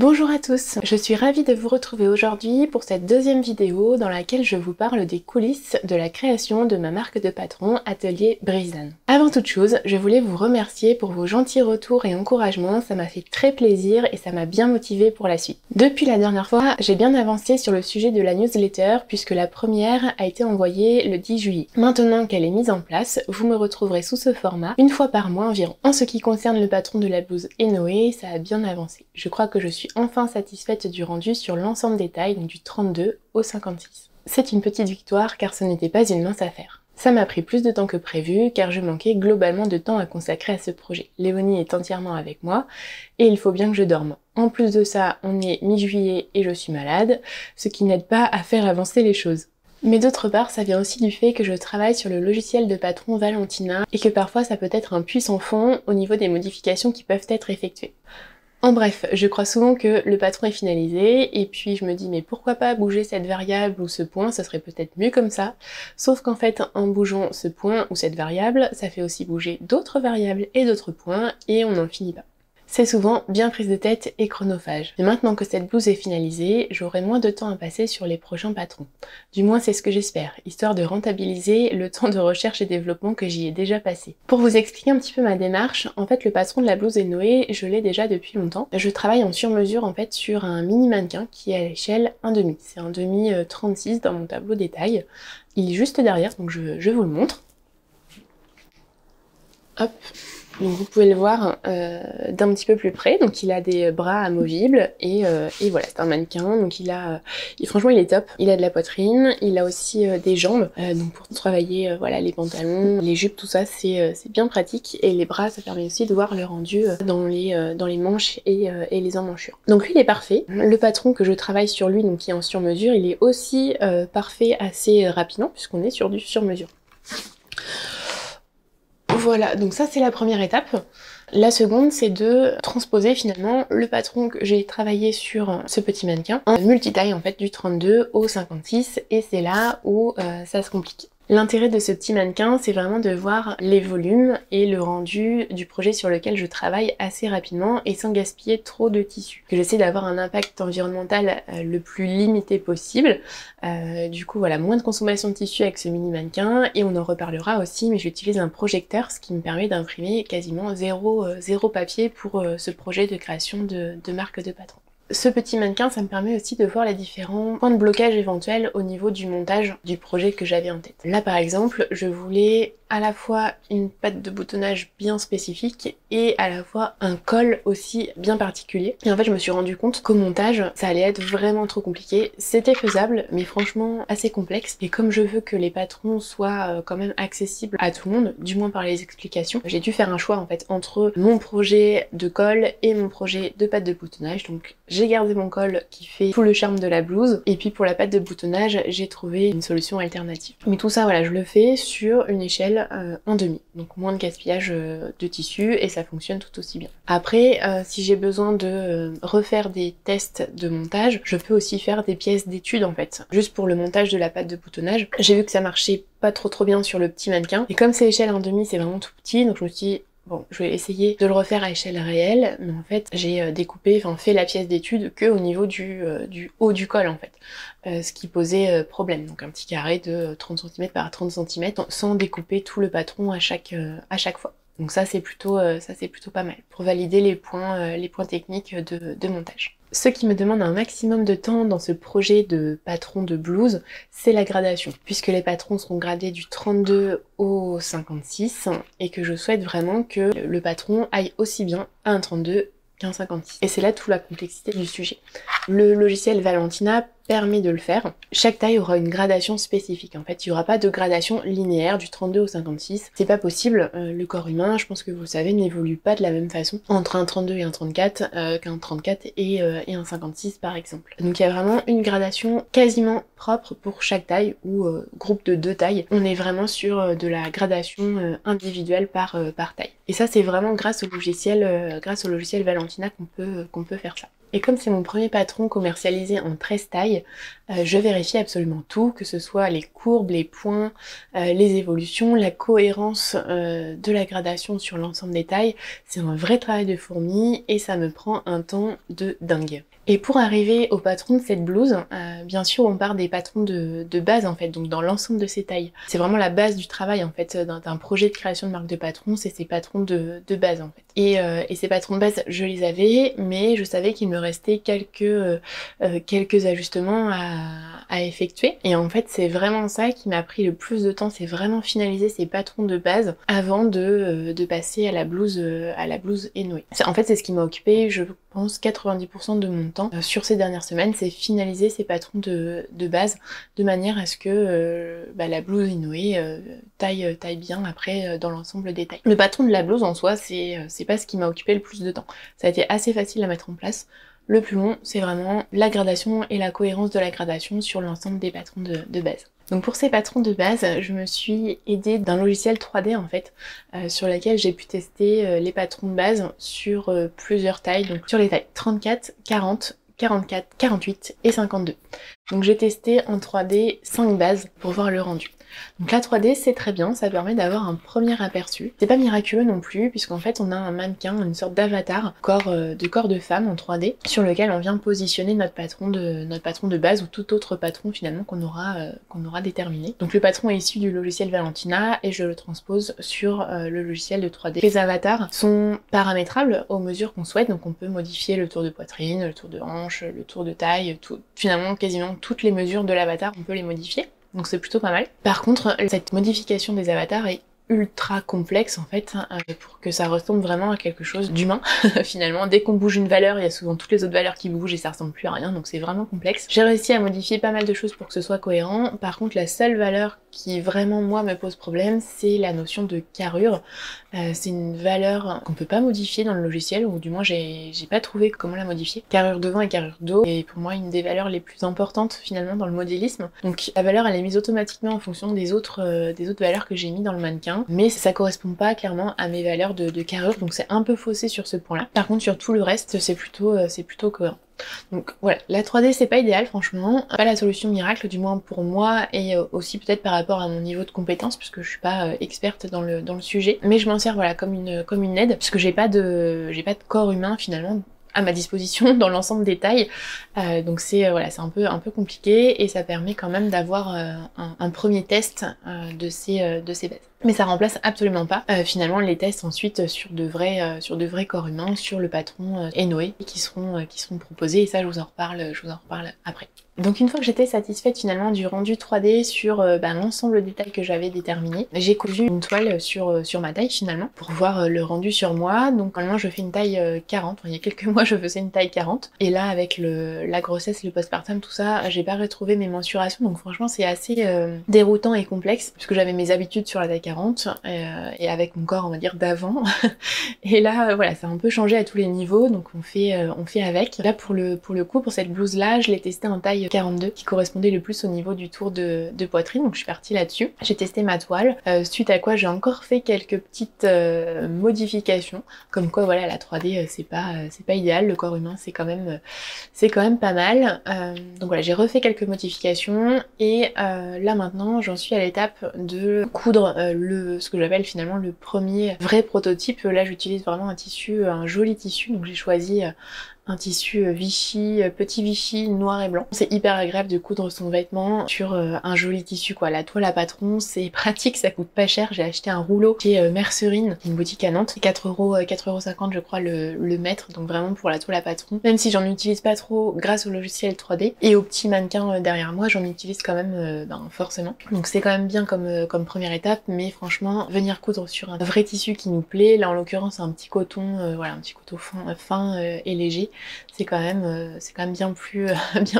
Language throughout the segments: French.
Bonjour à tous, je suis ravie de vous retrouver aujourd'hui pour cette deuxième vidéo dans laquelle je vous parle des coulisses de la création de ma marque de patron Atelier Brisane. Avant toute chose, je voulais vous remercier pour vos gentils retours et encouragements, ça m'a fait très plaisir et ça m'a bien motivée pour la suite. Depuis la dernière fois, j'ai bien avancé sur le sujet de la newsletter puisque la première a été envoyée le 10 juillet. Maintenant qu'elle est mise en place, vous me retrouverez sous ce format une fois par mois environ. En ce qui concerne le patron de la blouse et Noé, ça a bien avancé. Je crois que je suis enfin satisfaite du rendu sur l'ensemble des tailles, donc du 32 au 56. C'est une petite victoire car ce n'était pas une mince affaire. Ça m'a pris plus de temps que prévu car je manquais globalement de temps à consacrer à ce projet. Léonie est entièrement avec moi et il faut bien que je dorme. En plus de ça, on est mi-juillet et je suis malade, ce qui n'aide pas à faire avancer les choses. Mais d'autre part, ça vient aussi du fait que je travaille sur le logiciel de patron Valentina et que parfois ça peut être un puits sans fond au niveau des modifications qui peuvent être effectuées. En bref, je crois souvent que le patron est finalisé et puis je me dis mais pourquoi pas bouger cette variable ou ce point, ça serait peut-être mieux comme ça. Sauf qu'en fait, en bougeant ce point ou cette variable, ça fait aussi bouger d'autres variables et d'autres points et on n'en finit pas. C'est souvent bien prise de tête et chronophage. Mais maintenant que cette blouse est finalisée, j'aurai moins de temps à passer sur les prochains patrons. Du moins c'est ce que j'espère, histoire de rentabiliser le temps de recherche et développement que j'y ai déjà passé. Pour vous expliquer un petit peu ma démarche, en fait le patron de la blouse et Noé, je l'ai déjà depuis longtemps. Je travaille en sur-mesure en fait sur un mini mannequin qui est à l'échelle 1,5. C'est un demi 36 dans mon tableau des tailles. Il est juste derrière, donc je vous le montre. Hop. Donc vous pouvez le voir d'un petit peu plus près, donc il a des bras amovibles et voilà, c'est un mannequin, donc franchement il est top, il a de la poitrine, il a aussi des jambes, donc pour travailler voilà les pantalons, les jupes, tout ça c'est bien pratique et les bras ça permet aussi de voir le rendu dans les manches et les emmanchures. Donc lui il est parfait, le patron que je travaille sur lui donc qui est en sur-mesure, il est aussi parfait assez rapidement puisqu'on est sur du sur-mesure. Voilà, donc ça c'est la première étape. La seconde, c'est de transposer finalement le patron que j'ai travaillé sur ce petit mannequin en multitaille en fait du 32 au 56 et c'est là où ça se complique. L'intérêt de ce petit mannequin, c'est vraiment de voir les volumes et le rendu du projet sur lequel je travaille assez rapidement et sans gaspiller trop de tissu. J'essaie d'avoir un impact environnemental le plus limité possible. Du coup, voilà, moins de consommation de tissu avec ce mini mannequin et on en reparlera aussi, mais j'utilise un projecteur, ce qui me permet d'imprimer quasiment zéro papier pour ce projet de création de marque de patron. Ce petit mannequin, ça me permet aussi de voir les différents points de blocage éventuels au niveau du montage du projet que j'avais en tête. Là par exemple, je voulais à la fois une patte de boutonnage bien spécifique et à la fois un col aussi bien particulier. Et en fait je me suis rendu compte qu'au montage, ça allait être vraiment trop compliqué. C'était faisable, mais franchement assez complexe. Et comme je veux que les patrons soient quand même accessibles à tout le monde, du moins par les explications, j'ai dû faire un choix en fait entre mon projet de col et mon projet de patte de boutonnage. Donc j'ai gardé mon col qui fait tout le charme de la blouse et puis pour la patte de boutonnage j'ai trouvé une solution alternative. Mais tout ça voilà, je le fais sur une échelle 1,5, donc moins de gaspillage de tissu et ça fonctionne tout aussi bien. Après si j'ai besoin de refaire des tests de montage, je peux aussi faire des pièces d'études en fait, juste pour le montage de la patte de boutonnage. J'ai vu que ça marchait pas trop bien sur le petit mannequin et comme c'est échelle 1,5 c'est vraiment tout petit, donc je me suis dit bon, je vais essayer de le refaire à échelle réelle, mais en fait j'ai découpé, fait la pièce d'étude que au niveau du haut du col en fait, ce qui posait problème. Donc un petit carré de 30 cm par 30 cm sans découper tout le patron à chaque fois. Donc ça c'est plutôt pas mal pour valider les points techniques de montage. Ce qui me demande un maximum de temps dans ce projet de patron de blouse, c'est la gradation, puisque les patrons seront gradés du 32 au 56 et que je souhaite vraiment que le patron aille aussi bien à un 32 qu'un 56. Et c'est là toute la complexité du sujet. Le logiciel Valentina permet de le faire. Chaque taille aura une gradation spécifique. En fait, il n'y aura pas de gradation linéaire du 32 au 56. C'est pas possible. Le corps humain, je pense que vous le savez, n'évolue pas de la même façon entre un 32 et un 34 qu'un 34 et un 56 par exemple. Donc il y a vraiment une gradation quasiment propre pour chaque taille ou groupe de 2 tailles. On est vraiment sur de la gradation individuelle par taille. Et ça c'est vraiment grâce au logiciel Valentina qu'on peut faire ça. Et comme c'est mon premier patron patron commercialisé en 13 tailles, je vérifie absolument tout, que ce soit les courbes, les points, les évolutions, la cohérence de la gradation sur l'ensemble des tailles. C'est un vrai travail de fourmi et ça me prend un temps de dingue. Et pour arriver au patron de cette blouse, bien sûr on part des patrons de base en fait, donc dans l'ensemble de ces tailles. C'est vraiment la base du travail en fait d'un projet de création de marque de patron, c'est ces patrons de base en fait. Et ces patrons de base je les avais, mais je savais qu'il me restait quelques ajustements à effectuer. Et en fait c'est vraiment ça qui m'a pris le plus de temps, c'est vraiment finaliser ces patrons de base avant de passer à la blouse Enoé. En fait c'est ce qui m'a occupé, je pense 90% de mon temps sur ces dernières semaines, c'est finaliser ces patrons de base de manière à ce que la blouse Inoue taille bien après dans l'ensemble des tailles. Le patron de la blouse en soi, c'est pas ce qui m'a occupé le plus de temps. Ça a été assez facile à mettre en place. Le plus long, c'est vraiment la gradation et la cohérence de la gradation sur l'ensemble des patrons de base. Donc pour ces patrons de base, je me suis aidée d'un logiciel 3D en fait, sur lequel j'ai pu tester les patrons de base sur plusieurs tailles, donc sur les tailles 34, 40, 44, 48 et 52. Donc j'ai testé en 3D 5 bases pour voir le rendu. Donc la 3D c'est très bien, ça permet d'avoir un premier aperçu. C'est pas miraculeux non plus, puisqu'en fait on a un mannequin, une sorte d'avatar, corps de femme en 3D, sur lequel on vient positionner notre patron de base ou tout autre patron finalement qu'on aura déterminé. Donc le patron est issu du logiciel Valentina et je le transpose sur le logiciel de 3D. Les avatars sont paramétrables aux mesures qu'on souhaite, donc on peut modifier le tour de poitrine, le tour de hanche, le tour de taille, finalement quasiment toutes les mesures de l'avatar on peut les modifier. Donc c'est plutôt pas mal. Par contre, cette modification des avatars est ultra complexe en fait, pour que ça ressemble vraiment à quelque chose d'humain. Finalement, dès qu'on bouge une valeur, il y a souvent toutes les autres valeurs qui bougent et ça ressemble plus à rien, donc c'est vraiment complexe. J'ai réussi à modifier pas mal de choses pour que ce soit cohérent. Par contre, la seule valeur qui vraiment moi me pose problème, c'est la notion de carrure. C'est une valeur qu'on peut pas modifier dans le logiciel, ou du moins j'ai pas trouvé comment la modifier. Carrure devant et carrure dos, et pour moi une des valeurs les plus importantes finalement dans le modélisme. Donc la valeur elle est mise automatiquement en fonction des autres valeurs que j'ai mis dans le mannequin, mais ça correspond pas clairement à mes valeurs de carrure, donc c'est un peu faussé sur ce point-là. Par contre sur tout le reste c'est plutôt cohérent. Donc voilà, la 3D c'est pas idéal franchement, pas la solution miracle du moins pour moi, et aussi peut-être par rapport à mon niveau de compétence puisque je suis pas experte dans le sujet, mais je m'en sers voilà comme une aide puisque j'ai pas de corps humain finalement à ma disposition dans l'ensemble des tailles, donc c'est voilà, c'est un peu compliqué et ça permet quand même d'avoir un premier test de ces bases. Mais ça remplace absolument pas finalement les tests ensuite sur de vrais corps humains, sur le patron Enoé qui seront proposés, et ça je vous en reparle après. Donc une fois que j'étais satisfaite finalement du rendu 3D sur l'ensemble des tailles que j'avais déterminées, j'ai cousu une toile sur ma taille finalement pour voir le rendu sur moi. Donc normalement je fais une taille 40, il y a quelques mois je faisais une taille 40, et là avec la grossesse, le postpartum, tout ça, j'ai pas retrouvé mes mensurations, donc franchement c'est assez déroutant et complexe puisque j'avais mes habitudes sur la taille 40 et avec mon corps on va dire d'avant et là voilà, ça a un peu changé à tous les niveaux, donc on fait avec. Là pour le coup, pour cette blouse là, je l'ai testée en taille 42 qui correspondait le plus au niveau du tour de poitrine, donc je suis partie là-dessus. J'ai testé ma toile, suite à quoi j'ai encore fait quelques petites modifications, comme quoi voilà, la 3D c'est pas idéal, le corps humain c'est quand même pas mal. Donc voilà, j'ai refait quelques modifications et là maintenant j'en suis à l'étape de coudre ce que j'appelle finalement le premier vrai prototype. Là j'utilise vraiment un joli tissu, donc j'ai choisi un tissu Vichy, petit Vichy noir et blanc. C'est hyper agréable de coudre son vêtement sur un joli tissu quoi. La toile à patron, c'est pratique, ça coûte pas cher. J'ai acheté un rouleau chez Mercerine, une boutique à Nantes, 4,50€ je crois le mètre, donc vraiment pour la toile à patron. Même si j'en utilise pas trop grâce au logiciel 3D et au petit mannequin derrière moi, j'en utilise quand même forcément. Donc c'est quand même bien comme première étape, mais franchement venir coudre sur un vrai tissu qui nous plaît, là en l'occurrence un petit coton, voilà, un petit coton fin et léger, c'est quand même bien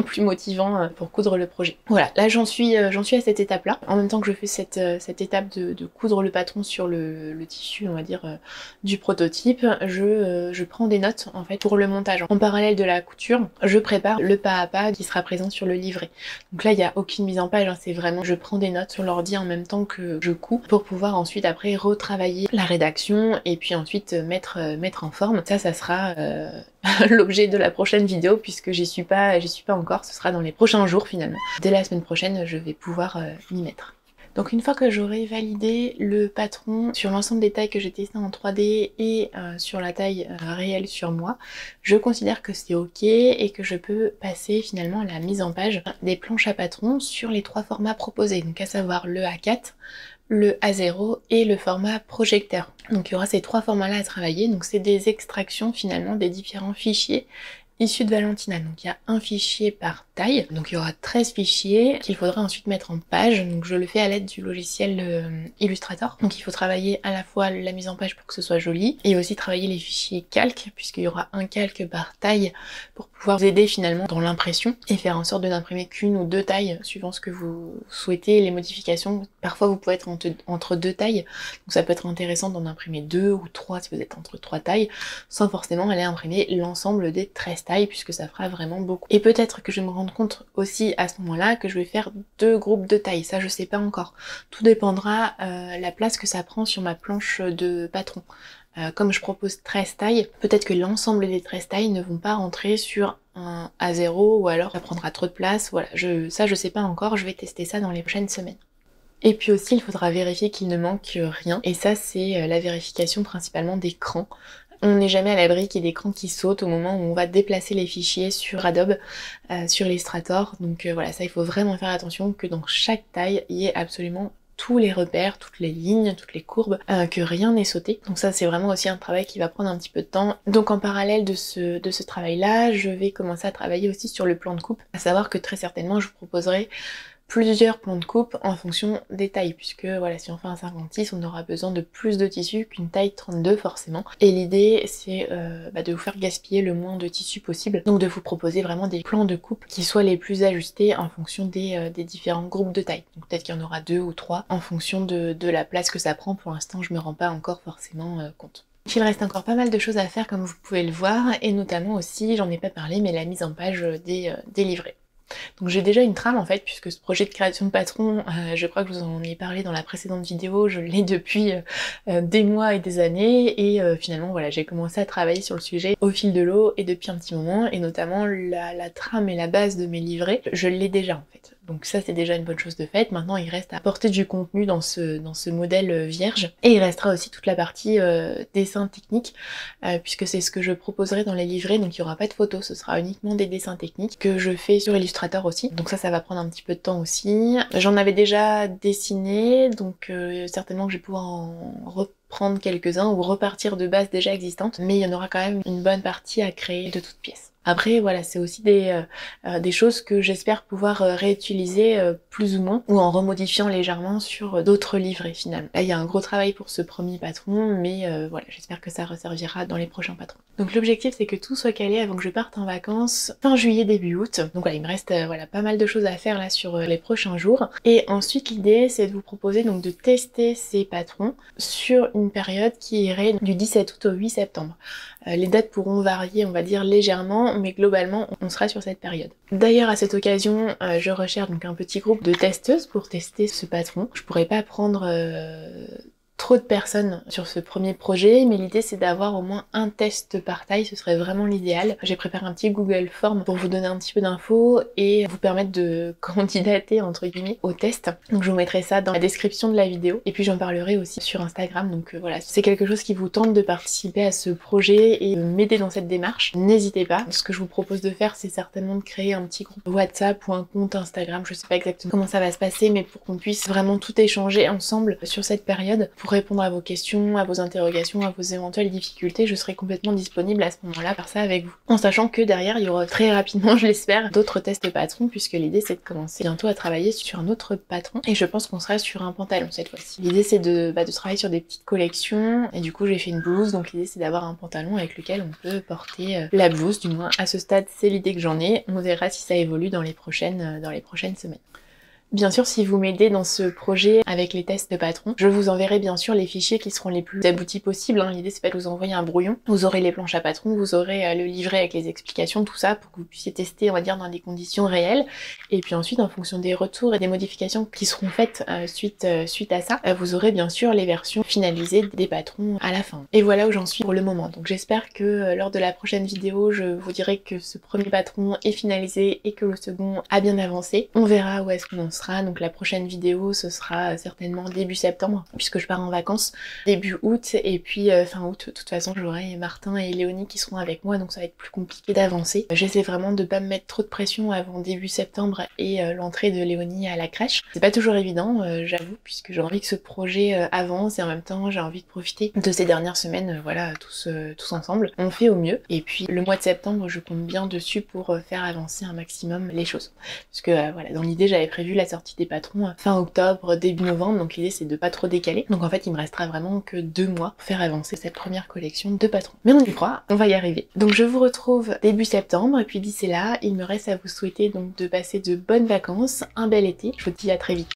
plus motivant pour coudre le projet. Voilà, là j'en suis à cette étape là. En même temps que je fais cette étape de coudre le patron sur le tissu, on va dire, du prototype, je prends des notes en fait pour le montage. En parallèle de la couture, je prépare le pas à pas qui sera présent sur le livret. Donc là il n'y a aucune mise en page, hein, c'est vraiment je prends des notes sur l'ordi en même temps que je couds pour pouvoir ensuite après retravailler la rédaction et puis ensuite mettre en forme. Ça sera l'objet de la prochaine vidéo puisque j'y suis pas encore, ce sera dans les prochains jours finalement. Dès la semaine prochaine, je vais pouvoir m'y mettre. Donc une fois que j'aurai validé le patron sur l'ensemble des tailles que j'ai testées en 3D et sur la taille réelle sur moi, je considère que c'est ok et que je peux passer finalement à la mise en page des planches à patron sur les 3 formats proposés, donc à savoir le A4, le A0 et le format projecteur. Donc il y aura ces 3 formats-là à travailler, donc c'est des extractions finalement des différents fichiers issus de Valentina. Donc il y a un fichier par taille, donc il y aura 13 fichiers qu'il faudra ensuite mettre en page. Donc je le fais à l'aide du logiciel Illustrator. Donc il faut travailler à la fois la mise en page pour que ce soit joli et aussi travailler les fichiers calques puisqu'il y aura un calque par taille pour pouvoir vous aider finalement dans l'impression et faire en sorte de n'imprimer qu'une ou 2 tailles suivant ce que vous souhaitez, les modifications. Parfois vous pouvez être entre 2 tailles, donc ça peut être intéressant d'en imprimer 2 ou 3 si vous êtes entre 3 tailles sans forcément aller imprimer l'ensemble des 13 tailles puisque ça fera vraiment beaucoup. Et peut-être que je vais me rendre compte aussi à ce moment-là que je vais faire 2 groupes de tailles, ça je sais pas encore. Tout dépendra la place que ça prend sur ma planche de patron. Comme je propose 13 tailles, peut-être que l'ensemble des 13 tailles ne vont pas rentrer sur un A0 ou alors ça prendra trop de place. Voilà, ça je sais pas encore, je vais tester ça dans les prochaines semaines. Et puis aussi il faudra vérifier qu'il ne manque rien, et ça c'est la vérification principalement d'écran. On n'est jamais à l'abri qu'il y ait des crans qui sautent au moment où on va déplacer les fichiers sur Adobe, sur Illustrator. Donc voilà, ça il faut vraiment faire attention que dans chaque taille, il y ait absolument tous les repères, toutes les lignes, toutes les courbes, que rien n'est sauté. Donc ça c'est vraiment aussi un travail qui va prendre un petit peu de temps. Donc en parallèle de ce travail-là, je vais commencer à travailler aussi sur le plan de coupe. À savoir que très certainement je vous proposerai plusieurs plans de coupe en fonction des tailles, puisque voilà, si on fait un 56, on aura besoin de plus de tissu qu'une taille 32 forcément. Et l'idée c'est de vous faire gaspiller le moins de tissu possible, donc de vous proposer vraiment des plans de coupe qui soient les plus ajustés en fonction des différents groupes de taille. Donc peut-être qu'il y en aura 2 ou 3 en fonction de la place que ça prend. Pour l'instant je me rends pas encore forcément compte. Il reste encore pas mal de choses à faire comme vous pouvez le voir, et notamment aussi, j'en ai pas parlé, mais la mise en page des livrets. Donc j'ai déjà une trame en fait, puisque ce projet de création de patron, je crois que je vous en ai parlé dans la précédente vidéo, je l'ai depuis des mois et des années, et finalement voilà, j'ai commencé à travailler sur le sujet au fil de l'eau et depuis un petit moment, et notamment la trame et la base de mes livrets, je l'ai déjà en fait. Donc ça c'est déjà une bonne chose de faite. Maintenant il reste à apporter du contenu dans ce modèle vierge, et il restera aussi toute la partie dessin technique, puisque c'est ce que je proposerai dans les livrets. Donc il n'y aura pas de photos, ce sera uniquement des dessins techniques que je fais sur Illustrator aussi. Donc ça va prendre un petit peu de temps aussi. J'en avais déjà dessiné, donc certainement que je vais pouvoir en reprendre quelques-uns ou repartir de bases déjà existantes, mais il y en aura quand même une bonne partie à créer de toutes pièces. Après voilà, c'est aussi des choses que j'espère pouvoir réutiliser plus ou moins, ou en remodifiant légèrement sur d'autres livrets finalement. Là il y a un gros travail pour ce premier patron, mais voilà, j'espère que ça resservira dans les prochains patrons. Donc l'objectif c'est que tout soit calé avant que je parte en vacances fin juillet début août. Donc voilà, il me reste voilà pas mal de choses à faire là sur les prochains jours. Et ensuite l'idée c'est de vous proposer donc de tester ces patrons sur une période qui irait du 17 août au 8 septembre. Les dates pourront varier, on va dire légèrement, mais globalement on sera sur cette période. D'ailleurs à cette occasion, je recherche donc un petit groupe de testeuses pour tester ce patron. Je pourrais pas prendre trop de personnes sur ce premier projet, mais l'idée c'est d'avoir au moins un test par taille, ce serait vraiment l'idéal. J'ai préparé un petit Google Form pour vous donner un petit peu d'infos et vous permettre de candidater entre guillemets au test. Donc je vous mettrai ça dans la description de la vidéo, et puis j'en parlerai aussi sur Instagram. Donc voilà, si c'est quelque chose qui vous tente de participer à ce projet et de m'aider dans cette démarche, n'hésitez pas. Ce que je vous propose de faire, c'est certainement de créer un petit groupe WhatsApp ou un compte Instagram, je sais pas exactement comment ça va se passer, mais pour qu'on puisse vraiment tout échanger ensemble sur cette période, pour répondre à vos questions, à vos interrogations, à vos éventuelles difficultés. Je serai complètement disponible à ce moment-là pour faire ça avec vous. En sachant que derrière, il y aura très rapidement, je l'espère, d'autres tests patrons, puisque l'idée c'est de commencer bientôt à travailler sur un autre patron, et je pense qu'on sera sur un pantalon cette fois-ci. L'idée c'est de travailler sur des petites collections, et du coup j'ai fait une blouse, donc l'idée c'est d'avoir un pantalon avec lequel on peut porter la blouse, du moins à ce stade c'est l'idée que j'en ai. On verra si ça évolue dans les prochaines semaines. Bien sûr, si vous m'aidez dans ce projet avec les tests de patron, je vous enverrai bien sûr les fichiers qui seront les plus aboutis possibles. L'idée c'est pas de vous envoyer un brouillon. Vous aurez les planches à patron, vous aurez le livret avec les explications, tout ça, pour que vous puissiez tester, on va dire, dans des conditions réelles. Et puis ensuite, en fonction des retours et des modifications qui seront faites suite à ça, vous aurez bien sûr les versions finalisées des patrons à la fin. Et voilà où j'en suis pour le moment. Donc j'espère que lors de la prochaine vidéo, je vous dirai que ce premier patron est finalisé et que le second a bien avancé. On verra où est-ce qu'on en sera. Donc la prochaine vidéo ce sera certainement début septembre puisque je pars en vacances début août et puis fin août de toute façon j'aurai Martin et Léonie qui seront avec moi donc ça va être plus compliqué d'avancer. J'essaie vraiment de pas me mettre trop de pression avant début septembre et l'entrée de Léonie à la crèche. C'est pas toujours évident j'avoue puisque j'ai envie que ce projet avance et en même temps j'ai envie de profiter de ces dernières semaines voilà tous ensemble. On fait au mieux et puis le mois de septembre je compte bien dessus pour faire avancer un maximum les choses parce que voilà dans l'idée j'avais prévu la sortie des patrons fin octobre, début novembre, donc l'idée c'est de pas trop décaler. Donc en fait il me restera vraiment que 2 mois pour faire avancer cette première collection de patrons. Mais on y croit, on va y arriver. Donc je vous retrouve début septembre et puis d'ici là, il me reste à vous souhaiter donc de passer de bonnes vacances, un bel été. Je vous dis à très vite.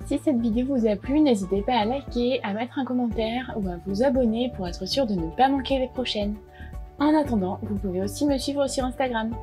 Si cette vidéo vous a plu, n'hésitez pas à liker, à mettre un commentaire ou à vous abonner pour être sûr de ne pas manquer les prochaines. En attendant, vous pouvez aussi me suivre sur Instagram.